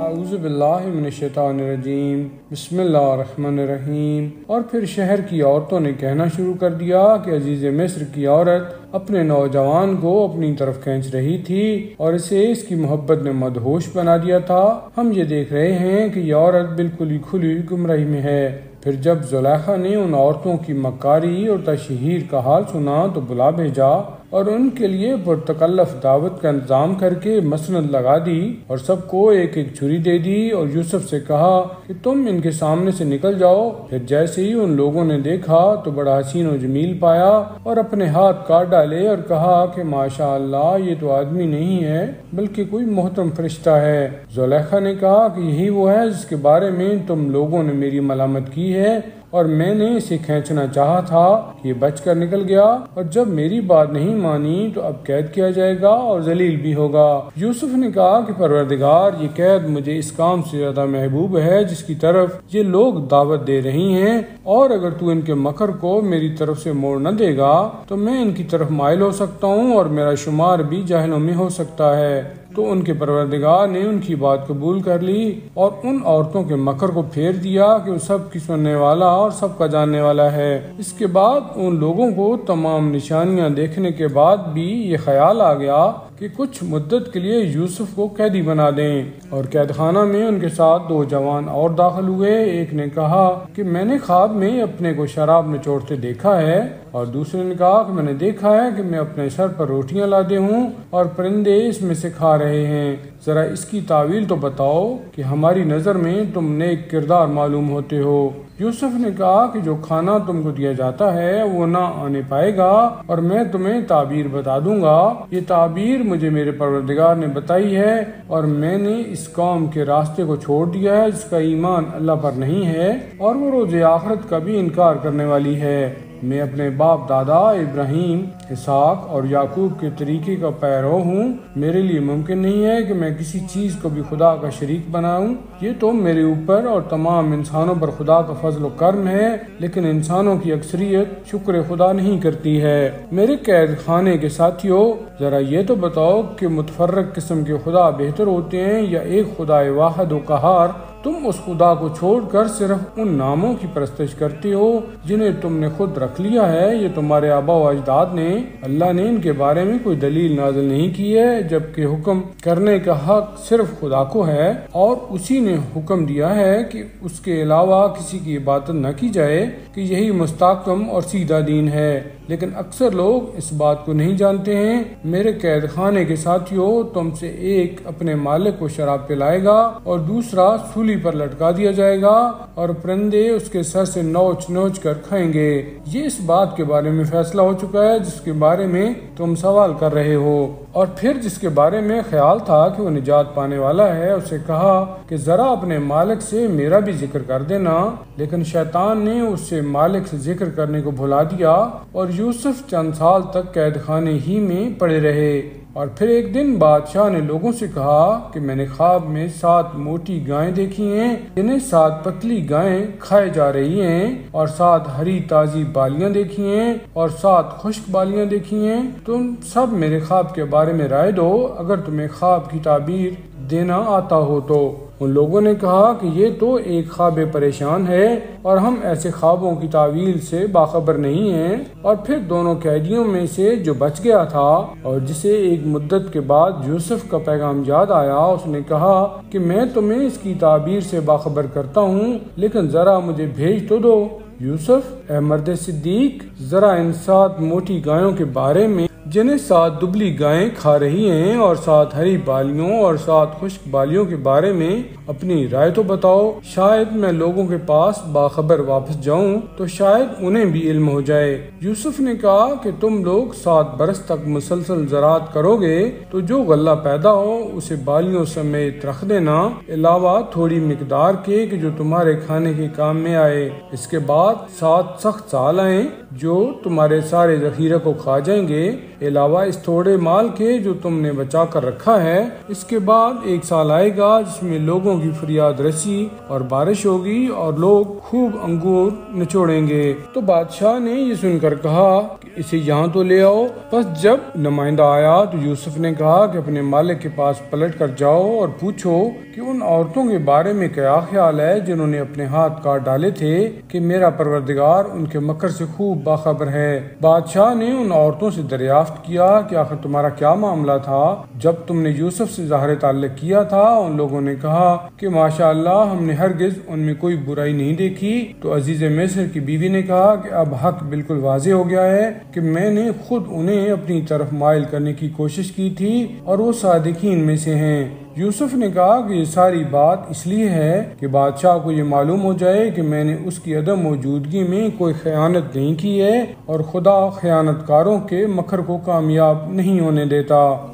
اعوذ باللہ من الشیطان الرجیم بسم اللہ الرحمن الرحیم۔ اور پھر شہر کی عورتوں نے کہنا شروع کر دیا کہ عزیز مصر کی عورت اپنے نوجوان کو اپنی طرف کھینچ رہی تھی اور اسے اس کی محبت نے مدہوش بنا دیا تھا۔ ہم یہ دیکھ رہے ہیں کہ یہ عورت بالکل ہی کھلی گمراہی میں ہے۔ پھر جب زلیخا نے ان عورتوں کی مکاری اور تشہیر کا حال سنا تو بلا بھیجا اور ان کے لیے پرتکلف دعوت کا انتظام کر کے مسند لگا دی اور سب کو ایک ایک چھری دے دی اور یوسف سے کہا کہ تم ان کے سامنے سے نکل جاؤ۔ پھر جیسے ہی ان لوگوں نے دیکھا تو بڑا حسین و جمیل پایا اور اپنے ہاتھ کاٹ ڈالے اور کہا کہ ماشاء اللہ یہ تو آدمی نہیں ہے بلکہ کوئی محترم فرشتہ ہے۔ زلیخا نے کہا کہ یہی وہ ہے جس کے بارے میں تم لوگوں نے میری ملامت کی ہے اور میں نے اسے کھینچنا چاہا تھا، یہ بچ کر نکل گیا اور جب میری بات نہیں مانی تو اب قید کیا جائے گا اور ذلیل بھی ہوگا۔ یوسف نے کہا کہ پروردگار یہ قید مجھے اس کام سے زیادہ محبوب ہے جس کی طرف یہ لوگ دعوت دے رہی ہیں، اور اگر تو ان کے مکر کو میری طرف سے موڑ نہ دے گا تو میں ان کی طرف مائل ہو سکتا ہوں اور میرا شمار بھی جاہلوں میں ہو سکتا ہے۔ تو ان کے پروردگار نے ان کی بات قبول کر لی اور ان عورتوں کے مکر کو پھیر دیا کہ وہ سب کی سننے والا اور سب کا جاننے والا ہے۔ اس کے بعد ان لوگوں کو تمام نشانیاں دیکھنے کے بعد بھی یہ خیال آ گیا کہ کچھ مدت کے لیے یوسف کو قیدی بنا دیں، اور قید خانہ میں ان کے ساتھ دو جوان اور داخل ہوئے۔ ایک نے کہا کہ میں نے خواب میں اپنے کو شراب نچوڑتے دیکھا ہے، اور دوسرے نے کہا کہ میں نے دیکھا ہے کہ میں اپنے سر پر روٹیاں لادے ہوں اور پرندے اس میں سے کھا رہے ہیں، ذرا اس کی تعویل تو بتاؤ کہ ہماری نظر میں تم نیک کردار معلوم ہوتے ہو۔ یوسف نے کہا کہ جو کھانا تم کو دیا جاتا ہے وہ نہ آنے پائے گا اور میں تمہیں تعبیر بتا دوں گا۔ یہ تعبیر مجھے میرے پروردگار نے بتائی ہے اور میں نے اس قوم کے راستے کو چھوڑ دیا ہے جس کا ایمان اللہ پر نہیں ہے اور وہ روز آخرت کا بھی انکار کرنے والی ہے۔ میں اپنے باپ دادا ابراہیم، اسحاق اور یعقوب کے طریقے کا پیرو ہوں۔ میرے لیے ممکن نہیں ہے کہ میں کسی چیز کو بھی خدا کا شریک بناؤں۔ یہ تو میرے اوپر اور تمام انسانوں پر خدا کا فضل و کرم ہے، لیکن انسانوں کی اکثریت شکر خدا نہیں کرتی ہے۔ میرے قید خانے کے ساتھیوں، ذرا یہ تو بتاؤ کہ متفرق قسم کے خدا بہتر ہوتے ہیں یا ایک خدا واحد و قہار؟ تم اس خدا کو چھوڑ کر صرف ان ناموں کی پرستش کرتے ہو جنہیں تم نے خود رکھ لیا ہے۔ یہ تمہارے آبا و اجداد نے، اللہ نے ان کے بارے میں کوئی دلیل نازل نہیں کی ہے، جبکہ حکم کرنے کا حق صرف خدا کو ہے اور اسی نے حکم دیا ہے کہ اس کے علاوہ کسی کی عبادت نہ کی جائے، کہ یہی مستحکم اور سیدھا دین ہے۔ لیکن اکثر لوگ اس بات کو نہیں جانتے ہیں۔ میرے قید خانے کے ساتھیوں، تم سے ایک اپنے مالک کو شراب پلائے گا اور دوسرا سولی پر لٹکا دیا جائے گا اور پرندے اس کے سر سے نوچ نوچ کر کھائیں گے۔ یہ اس بات کے بارے میں فیصلہ ہو چکا ہے جس کے بارے میں تم سوال کر رہے ہو، اور پھر جس کے بارے میں خیال تھا کہ وہ نجات پانے والا ہے اسے کہا کہ ذرا اپنے مالک سے میرا بھی ذکر کر دینا، لیکن شیطان نے اس سے مالک سے ذکر کرنے کو بھلا دیا اور یوسف چند سال تک قید خانے ہی میں پڑے رہے۔ اور پھر ایک دن بادشاہ نے لوگوں سے کہا کہ میں نے خواب میں 7 موٹی گائیں دیکھی ہیں جنہیں 7 پتلی گائیں کھائے جا رہی ہیں، اور 7 ہری تازی بالیاں دیکھی ہیں اور 7 خشک بالیاں دیکھی ہیں۔ تم سب میرے خواب کے بارے میں رائے دو، اگر تمہیں خواب کی تعبیر دینا آتا ہو تو۔ ان لوگوں نے کہا کہ یہ تو ایک خواب پریشان ہے اور ہم ایسے خوابوں کی تعویل سے باخبر نہیں ہیں۔ اور پھر دونوں قیدیوں میں سے جو بچ گیا تھا اور جسے ایک مدت کے بعد یوسف کا پیغام یاد آیا، اس نے کہا کہ میں تمہیں اس کی تعبیر سے باخبر کرتا ہوں، لیکن ذرا مجھے بھیج تو دو۔ یوسف، اے مرد صدیق، ذرا ان 7 موٹی گایوں کے بارے میں جنہیں 7 دبلی گائیں کھا رہی ہیں اور 7 ہری بالیوں اور 7 خشک بالیوں کے بارے میں اپنی رائے تو بتاؤ۔ شاید میں لوگوں کے پاس باخبر واپس جاؤں تو شاید انہیں بھی علم ہو جائے۔ یوسف نے کہا کہ تم لوگ 7 برس تک مسلسل زراعت کرو گے تو جو غلہ پیدا ہو اسے بالیوں سمیت رکھ دینا، علاوہ تھوڑی مقدار کے کہ جو تمہارے کھانے کے کام میں آئے۔ اس کے بعد 7 سخت سال آئیں جو تمہارے سارے ذخیرہ کو کھا جائیں گے۔ علاوہ اس تھوڑے مال کے جو تم نے بچا کر رکھا ہے۔ اس کے بعد ایک سال آئے گا جس میں لوگوں کی فریاد رسی اور بارش ہوگی اور لوگ خوب انگور نچوڑیں گے۔ تو بادشاہ نے یہ سن کر کہا کہ اسے یہاں تو لے آؤ۔ پس جب نمائندہ آیا تو یوسف نے کہا کہ اپنے مالک کے پاس پلٹ کر جاؤ اور پوچھو کہ ان عورتوں کے بارے میں کیا خیال ہے جنہوں نے اپنے ہاتھ کاٹ ڈالے تھے، کہ میرا پروردگار ان کے مکر سے خوب باخبر ہے۔ بادشاہ نے ان عورتوں سے دریافت کیا کہ آخر تمہارا کیا معاملہ تھا جب تم نے یوسف سے ظاہر تعلق کیا تھا؟ ان لوگوں نے کہا کہ ماشاء اللہ ہم نے ہرگز ان میں کوئی برائی نہیں دیکھی۔ تو عزیز مصر کی بیوی نے کہا کہ اب حق بالکل واضح ہو گیا ہے کہ میں نے خود انہیں اپنی طرف مائل کرنے کی کوشش کی تھی اور وہ صادقین میں سے ہیں۔ یوسف نے کہا کہ یہ ساری بات اس لیے ہے کہ بادشاہ کو یہ معلوم ہو جائے کہ میں نے اس کی عدم موجودگی میں کوئی خیانت نہیں کی ہے اور خدا خیانت کاروں کے مکر کو کامیاب نہیں ہونے دیتا۔